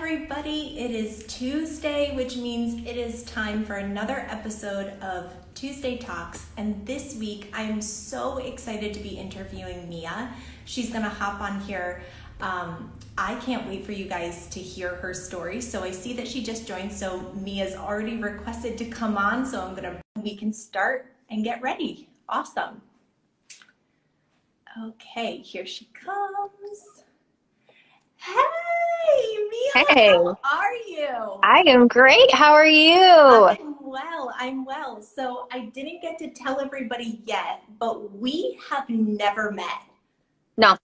everybody. It is Tuesday, which means it is time for another episode of Tuesday Talks. And this week, I'm so excited to be interviewing Mia. She's going to hop on here. I can't wait for you guys to hear her story. So I see that she just joined. So Mia's already requested to come on. So we can start and get ready. Awesome. Okay, here she comes. Hey, Mia, Hey, how are you? I am great. How are you? I'm well. So I didn't get to tell everybody yet, but we have never met. No.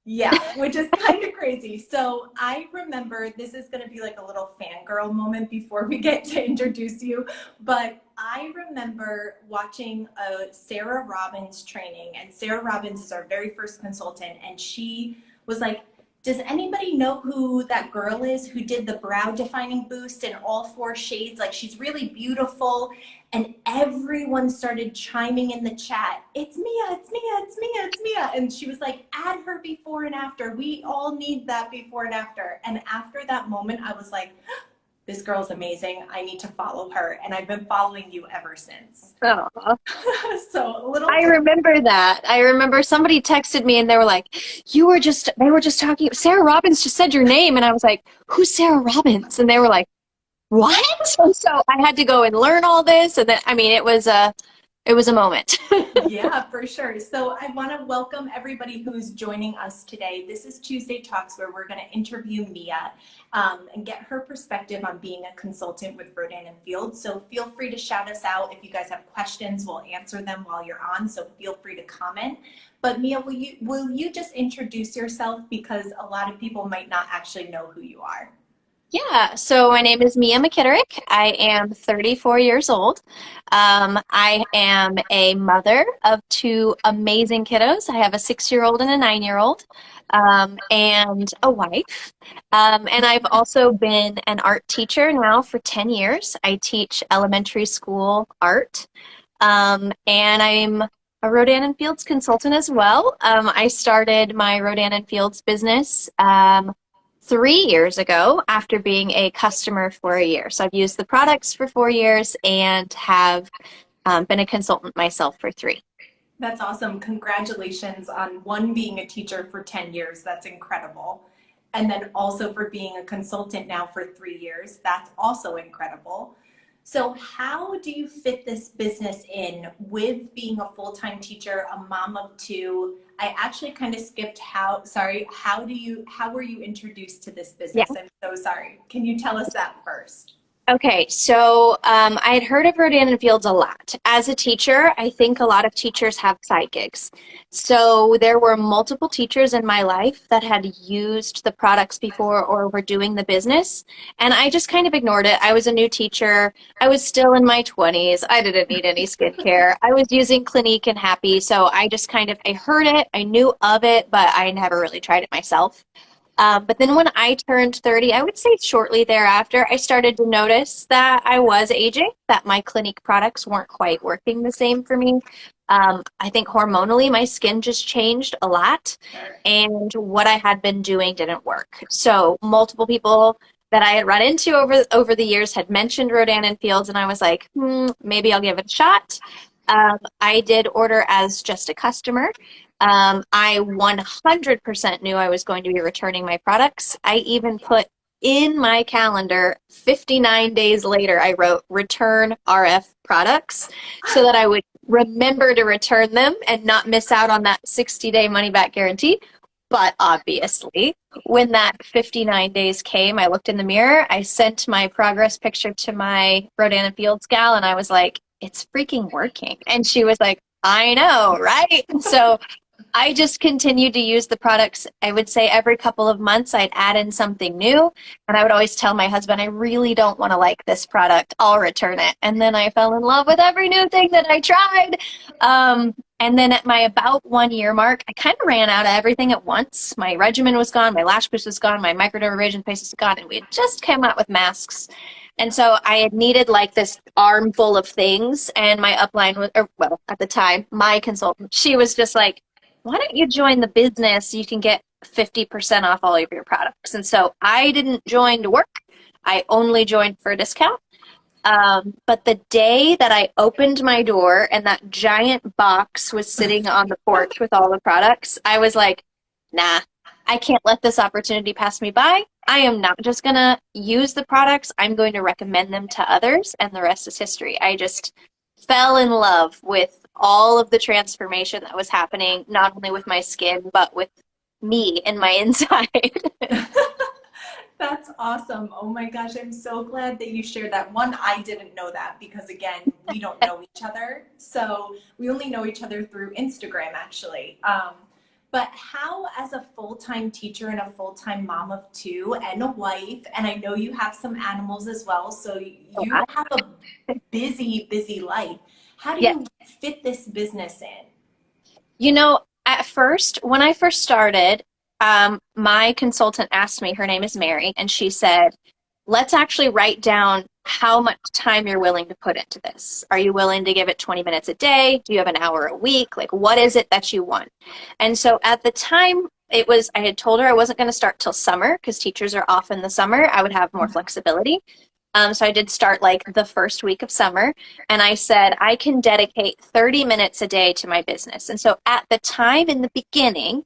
Yeah, which is kind of crazy. So I remember, this is going to be like a little fangirl moment before we get to introduce you, but I remember watching a Sarah Robbins training, and Sarah Robbins is our very first consultant, and she was like, does anybody know who that girl is who did the brow defining boost in all 4 shades? Like, she's really beautiful. And everyone started chiming in the chat. It's Mia, it's Mia, it's Mia, it's Mia. And she was like, add her before and after. We all need that before and after. And after that moment, I was like, this girl's amazing. I need to follow her. And I've been following you ever since. Oh, So a little. I remember that. I remember somebody texted me and they were like, they were just talking. Sarah Robbins just said your name. And I was like, who's Sarah Robbins? And they were like, what? And so I had to go and learn all this. And then, I mean, it was a moment. Yeah, for sure. So I want to welcome everybody who's joining us today. This is Tuesday Talks, where we're going to interview Mia and get her perspective on being a consultant with Rodan and Fields. So feel free to shout us out. If you guys have questions, we'll answer them while you're on. So feel free to comment. But Mia, will you just introduce yourself, because a lot of people might not actually know who you are? Yeah, so my name is Mia McKitterick. I am 34 years old. I am a mother of 2 amazing kiddos. I have a 6-year-old and a 9-year-old, and a wife. And I've also been an art teacher now for 10 years. I teach elementary school art, and I'm a Rodan and Fields consultant as well. I started my Rodan and Fields business 3 years ago after being a customer for a year. So I've used the products for 4 years and have been a consultant myself for 3. That's awesome. Congratulations on being a teacher for 10 years. That's incredible. And then also for being a consultant now for 3 years. That's also incredible. So how do you fit this business in with being a full-time teacher, a mom of 2? I actually kind of skipped how were you introduced to this business? Yeah. I'm so sorry. Can you tell us that first? Okay, so I had heard of Rodan and Fields a lot. As a teacher, I think a lot of teachers have side gigs. So there were multiple teachers in my life that had used the products before or were doing the business, and I just kind of ignored it. I was a new teacher. I was still in my 20s. I didn't need any skincare. I was using Clinique and Happy, so I just I heard it, I knew of it, but I never really tried it myself. But then when I turned 30, I would say shortly thereafter, I started to notice that I was aging, that my Clinique products weren't quite working the same for me. I think hormonally, my skin just changed a lot, and what I had been doing didn't work. So multiple people that I had run into over the years had mentioned Rodan and Fields, and I was like, maybe I'll give it a shot. I did order as just a customer. I 100% knew I was going to be returning my products. I even put in my calendar 59 days later, I wrote return RF products so that I would remember to return them and not miss out on that 60-day money back guarantee. But obviously, when that 59 days came, I looked in the mirror, I sent my progress picture to my Rodan and Fields gal, and I was like, it's freaking working. And she was like, I know, right? And so I just continued to use the products. I would say every couple of months I'd add in something new, and I would always tell my husband, I really don't want to like this product. I'll return it. And then I fell in love with every new thing that I tried. And then at my about 1 year mark, I kind of ran out of everything at once. My regimen was gone, my lash boost was gone, my microdermabrasion paste was gone, and we had just come out with masks. And so I had needed like this armful of things, and my upline was, or well, at the time, my consultant, she was just like, why don't you join the business? You can get 50% off all of your products. And so I didn't join to work. I only joined for a discount. But the day that I opened my door and that giant box was sitting on the porch with all the products, I was like, nah, I can't let this opportunity pass me by. I am not just going to use the products. I'm going to recommend them to others, and the rest is history. I just fell in love with all of the transformation that was happening, not only with my skin, but with me and my inside. That's awesome. Oh my gosh, I'm so glad that you shared that. One, I didn't know that because again, we don't know each other. So we only know each other through Instagram actually. But how, as a full-time teacher and a full-time mom of two and a wife, and I know you have some animals as well, so you have a busy, busy life. How do Yeah. you fit this business in? You know, at first, when I first started, my consultant asked me, her name is Mary, and she said, let's actually write down how much time you're willing to put into this. Are you willing to give it 20 minutes a day? Do you have an hour a week? Like, what is it that you want? And so at the time, I had told her I wasn't going to start till summer because teachers are off in the summer. I would have more flexibility. So I did start like the first week of summer, and I said I can dedicate 30 minutes a day to my business. And so at the time in the beginning,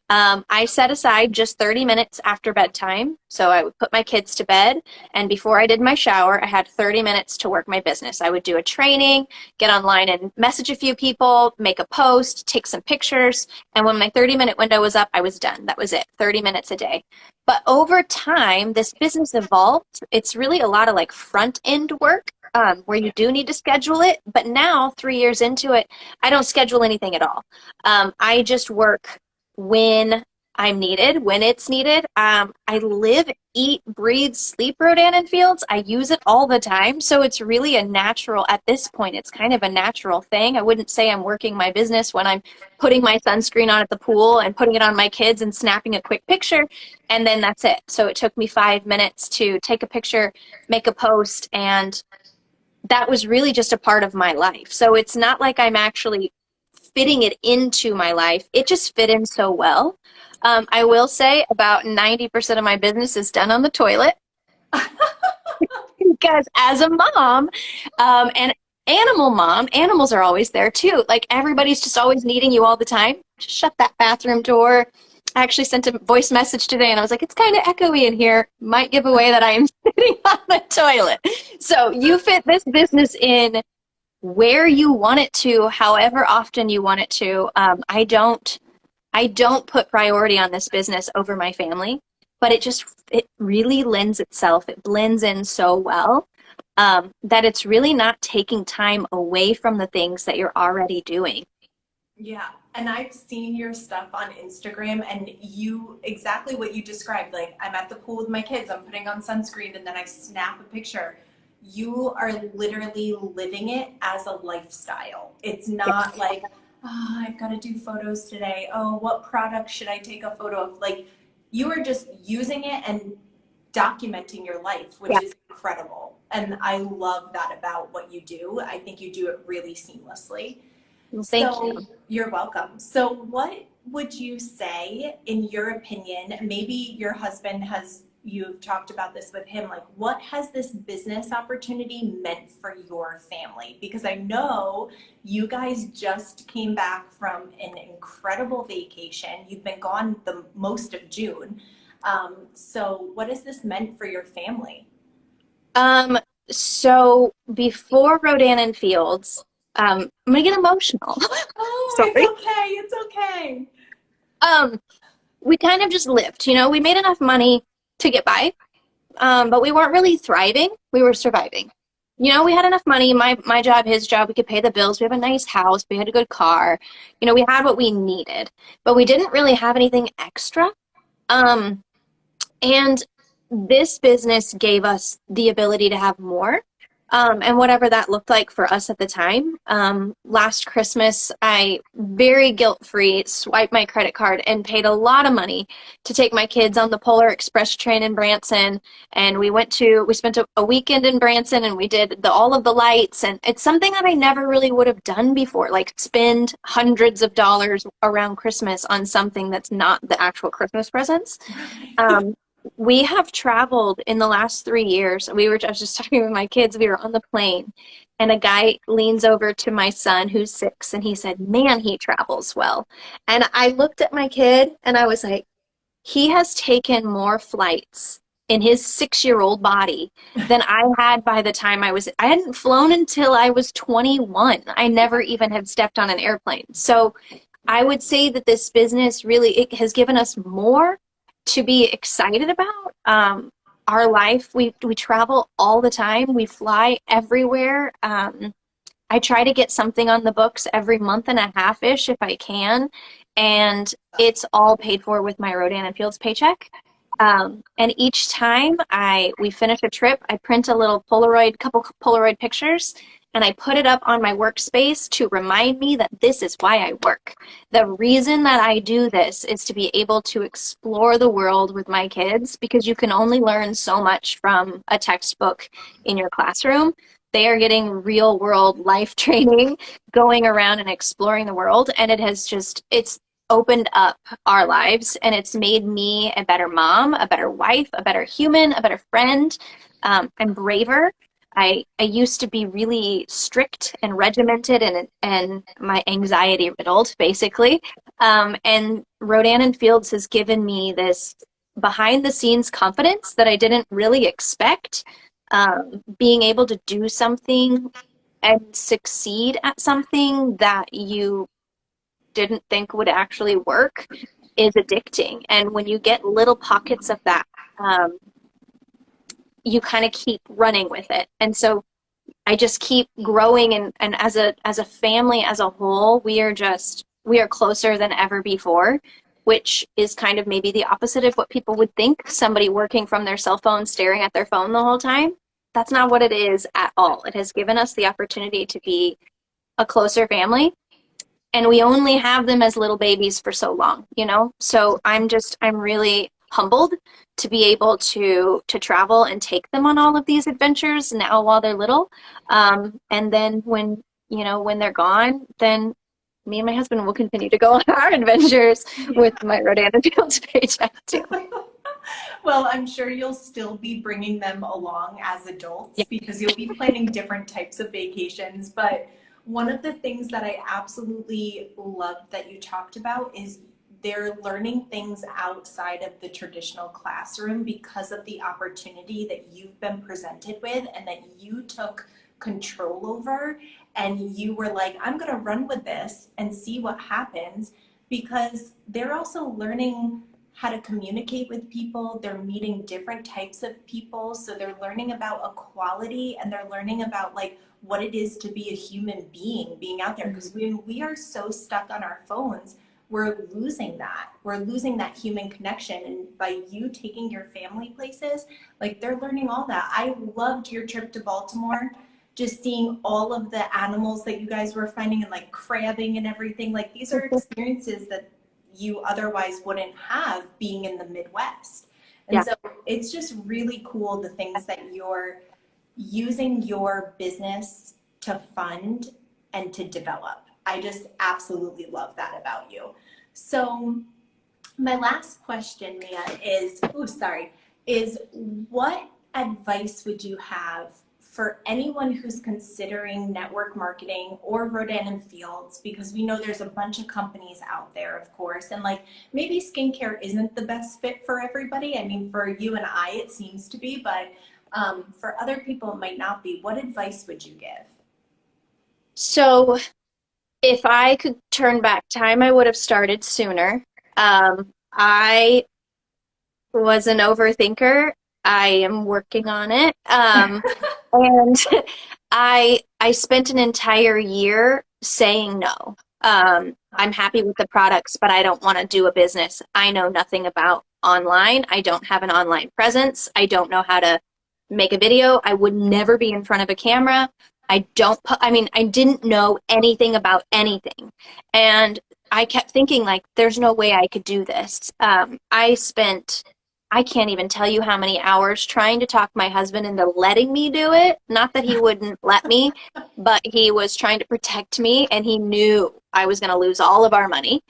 I set aside just 30 minutes after bedtime. So I would put my kids to bed, and before I did my shower, I had 30 minutes to work my business. I would do a training, get online and message a few people, make a post, take some pictures, and when my 30-minute window was up, I was done. That was it, 30 minutes a day. But over time, this business evolved. It's really a lot of like front end work where you do need to schedule it. But now, 3 years into it, I don't schedule anything at all. I just work when I'm needed, when it's needed. I live, eat, breathe, sleep Rodan and Fields. I use it all the time. So it's really a natural, at this point, it's kind of a natural thing. I wouldn't say I'm working my business when I'm putting my sunscreen on at the pool and putting it on my kids and snapping a quick picture. And then that's it. So it took me 5 minutes to take a picture, make a post, and that was really just a part of my life. So it's not like I'm actually fitting it into my life. It just fit in so well. I will say about 90% of my business is done on the toilet because as a mom and animal mom, animals are always there too. Like everybody's just always needing you all the time. Just shut that bathroom door. I actually sent a voice message today and I was like, it's kind of echoey in here. Might give away that I am sitting on the toilet. So you fit this business in where you want it to, however often you want it to. I don't put priority on this business over my family, but it really lends itself. It blends in so well that it's really not taking time away from the things that you're already doing. Yeah, and I've seen your stuff on Instagram and you exactly what you described. Like I'm at the pool with my kids, I'm putting on sunscreen and then I snap a picture. You are literally living it as a lifestyle. It's not like, oh, I've got to do photos today. Oh, what product should I take a photo of? Like you are just using it and documenting your life, which Yeah. is incredible. And I love that about what you do. I think you do it really seamlessly. Well, thank So you. you're welcome. So what would you say, in your opinion, maybe your husband has, you've talked about this with him, like what has this business opportunity meant for your family? Because I know you guys just came back from an incredible vacation. You've been gone the most of June. So what has this meant for your family? Um, so before Rodan and Fields, I'm gonna get emotional. Oh, it's Sorry. okay. It's okay. Um, we kind of just lived, we made enough money to get by, but we weren't really thriving. We were surviving. We had enough money, my job, his job, we could pay the bills. We have a nice house. We had a good car. We had what we needed, but we didn't really have anything extra. And this business gave us the ability to have more. And whatever that looked like for us at the time. Last Christmas, I very guilt-free swiped my credit card and paid a lot of money to take my kids on the Polar Express train in Branson. And we spent a weekend in Branson and we did all of the lights. And it's something that I never really would have done before, like spend hundreds of dollars around Christmas on something that's not the actual Christmas presents. Um, we have traveled in the last 3 years. I was just talking with my kids. We were on the plane, and a guy leans over to my son who's 6, and he said, "Man, he travels well." And I looked at my kid, and I was like, he has taken more flights in his 6-year-old body than I had by the time I hadn't flown until I was 21. I never even had stepped on an airplane. So I would say that this business really, it has given us more to be excited about. Our life, we travel all the time. We fly everywhere. I try to get something on the books every month and a half-ish if I can, and it's all paid for with my Rodan and Fields paycheck. And each time we finish a trip, I print a little couple Polaroid pictures, and I put it up on my workspace to remind me that this is why I work. The reason that I do this is to be able to explore the world with my kids, because you can only learn so much from a textbook in your classroom. They are getting real world life training, going around and exploring the world, and it's opened up our lives, and it's made me a better mom, a better wife, a better human, a better friend. I'm braver. I used to be really strict and regimented and my anxiety riddled, basically. And Rodan and Fields has given me this behind the scenes confidence that I didn't really expect. Being able to do something and succeed at something that you didn't think would actually work is addicting. And when you get little pockets of that, you kind of keep running with it. And so I just keep growing, and as a family as a whole, we are closer than ever before, which is kind of maybe the opposite of what people would think, somebody working from their cell phone, staring at their phone the whole time. That's not what it is at all. It has given us the opportunity to be a closer family, and we only have them as little babies for so long, you know? So I'm really humbled to be able to travel and take them on all of these adventures now while they're little. And then when they're gone, then me and my husband will continue to go on our adventures with my Rodan and Fields paycheck too. Well, I'm sure you'll still be bringing them along as adults Yeah. because you'll be planning different types of vacations. But one of the things that I absolutely loved that you talked about is they're learning things outside of the traditional classroom because of the opportunity that you've been presented with and that you took control over, and you were like, I'm going to run with this and see what happens, because they're also learning how to communicate with people. They're meeting different types of people. So they're learning about equality, and they're learning about like what it is to be a human being out there. Because when we are so stuck on our phones, we're losing that. We're losing that human connection. And by you taking your family places, like they're learning all that. I loved your trip to Baltimore, just seeing all of the animals that you guys were finding and like crabbing and everything. Like these are experiences that you otherwise wouldn't have being in the Midwest. And Yeah. so it's just really cool, the things that you're using your business to fund and to develop. I just absolutely love that about you. So my last question, Mia, is what advice would you have for anyone who's considering network marketing or Rodan and Fields? Because we know there's a bunch of companies out there, of course, and like maybe skincare isn't the best fit for everybody. I mean, for you and I, it seems to be, but for other people, it might not be. What advice would you give? So if I could turn back time, I would have started sooner. I was an overthinker. I am working on it. And I spent an entire year saying no. I'm happy with the products, but I don't want to do a business. I know nothing about online. I don't have an online presence. I don't know how to make a video. I would never be in front of a camera. I mean, I didn't know anything about anything. And I kept thinking, like, there's no way I could do this. I can't even tell you how many hours trying to talk my husband into letting me do it. Not that he wouldn't let me, but he was trying to protect me, and he knew I was going to lose all of our money.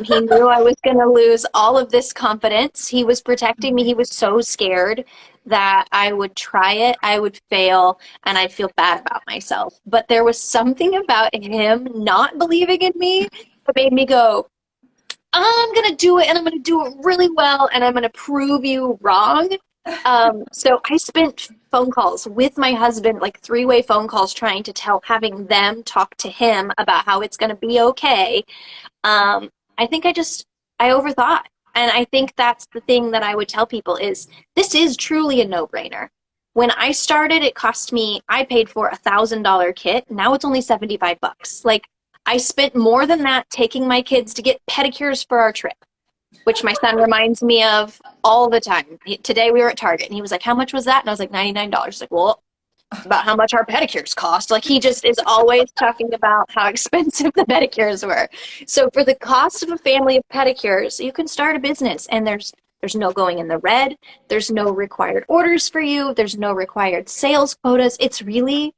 He knew I was going to lose all of this confidence. He was protecting me. He was so scared that I would try it, I would fail, and I'd feel bad about myself. But there was something about him not believing in me that made me go, I'm going to do it, and I'm going to do it really well, and I'm going to prove you wrong. So I spent phone calls with my husband, like three-way phone calls, trying to having them talk to him about how it's going to be okay. I think I overthought. And I think that's the thing that I would tell people is this is truly a no-brainer. When I started, it cost me, I paid for $1,000 kit. Now it's only 75 bucks. Like, I spent more than that taking my kids to get pedicures for our trip, which my son reminds me of all the time. Today we were at Target and he was like, how much was that? And I was like, $99. Like, well, it's about how much our pedicures cost. Like, he just is always talking about how expensive the pedicures were. So for the cost of a family of pedicures, you can start a business, and there's no going in the red. There's no required orders for you. There's no required sales quotas. It's really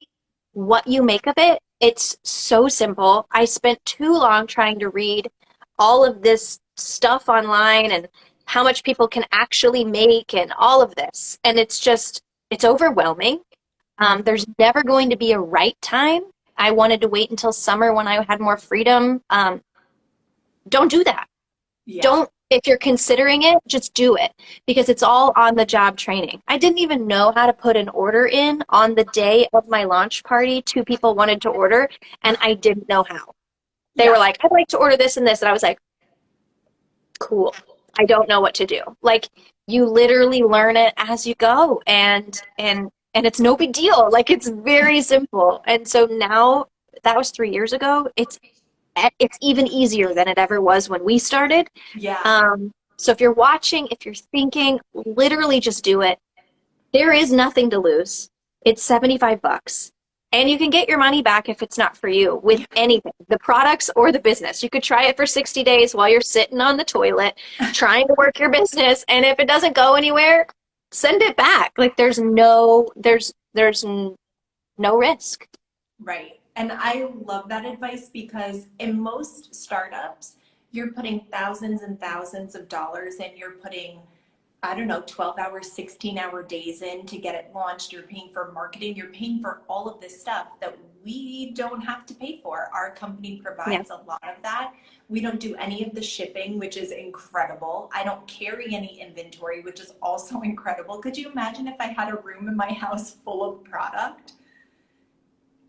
what you make of it. It's so simple. I spent too long trying to read all of this stuff online and how much people can actually make and all of this. And it's overwhelming. There's never going to be a right time. I wanted to wait until summer when I had more freedom. Don't do that. Yeah. If you're considering it, just do it, because it's all on the job training. I didn't even know how to put an order in on the day of my launch party. Two people wanted to order, and I didn't know how. They were like, I'd like to order this and this. And I was like, cool. I don't know what to do. Like, you literally learn it as you go, and it's no big deal. Like, it's very simple. And so now, that was 3 years ago. It's even easier than it ever was when we started. Yeah. So if you're watching, if you're thinking, literally just do it. There is nothing to lose. It's 75 bucks. And you can get your money back if it's not for you with anything, the products or the business. You could try it for 60 days while you're sitting on the toilet trying to work your business. And if it doesn't go anywhere, send it back. Like, there's no risk. Right. And I love that advice because in most startups, you're putting thousands and thousands of dollars in. You're putting, I don't know, 12-hour, 16-hour days in to get it launched. You're paying for marketing. You're paying for all of this stuff that we don't have to pay for. Our company provides a lot of that. We don't do any of the shipping, which is incredible. I don't carry any inventory, which is also incredible. Could you imagine if I had a room in my house full of product?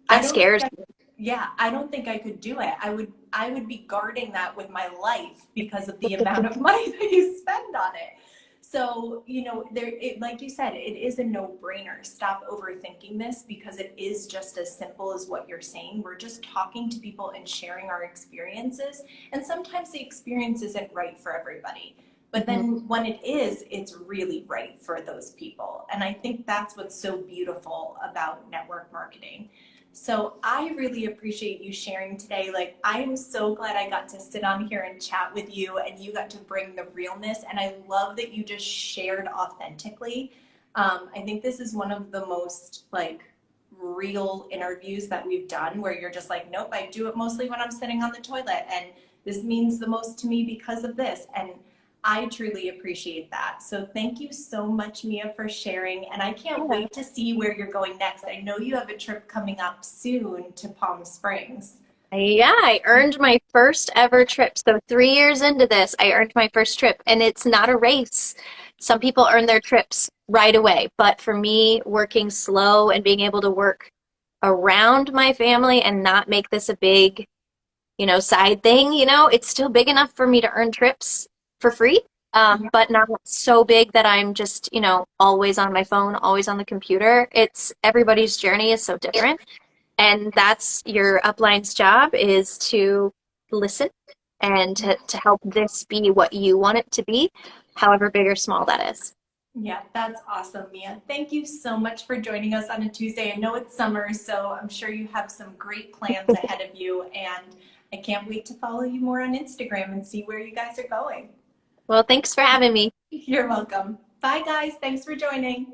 That scares me. Yeah, I don't think I could do it. I would be guarding that with my life because of the amount of money that you spend on it. So, like you said, it is a no-brainer. Stop overthinking this because it is just as simple as what you're saying. We're just talking to people and sharing our experiences. And sometimes the experience isn't right for everybody. But then when it is, it's really right for those people. And I think that's what's so beautiful about network marketing. So I really appreciate you sharing today. Like, I am so glad I got to sit on here and chat with you, and you got to bring the realness. And I love that you just shared authentically. I think this is one of the most real interviews that we've done where you're just like, nope, I do it mostly when I'm sitting on the toilet, and this means the most to me because of this. And I truly appreciate that. So thank you so much, Mia, for sharing. And I can't wait to see where you're going next. I know you have a trip coming up soon to Palm Springs. Yeah, I earned my first ever trip. So 3 years into this, I earned my first trip, and it's not a race. Some people earn their trips right away, but for me, working slow and being able to work around my family and not make this a big, side thing, it's still big enough for me to earn trips for free, but not so big that I'm just, always on my phone, always on the computer. Everybody's journey is so different. And that's your upline's job, is to listen and to help this be what you want it to be, however big or small that is. Yeah, that's awesome, Mia. Thank you so much for joining us on a Tuesday. I know it's summer, so I'm sure you have some great plans ahead of you, and I can't wait to follow you more on Instagram and see where you guys are going. Well, thanks for having me. You're welcome. Bye, guys. Thanks for joining.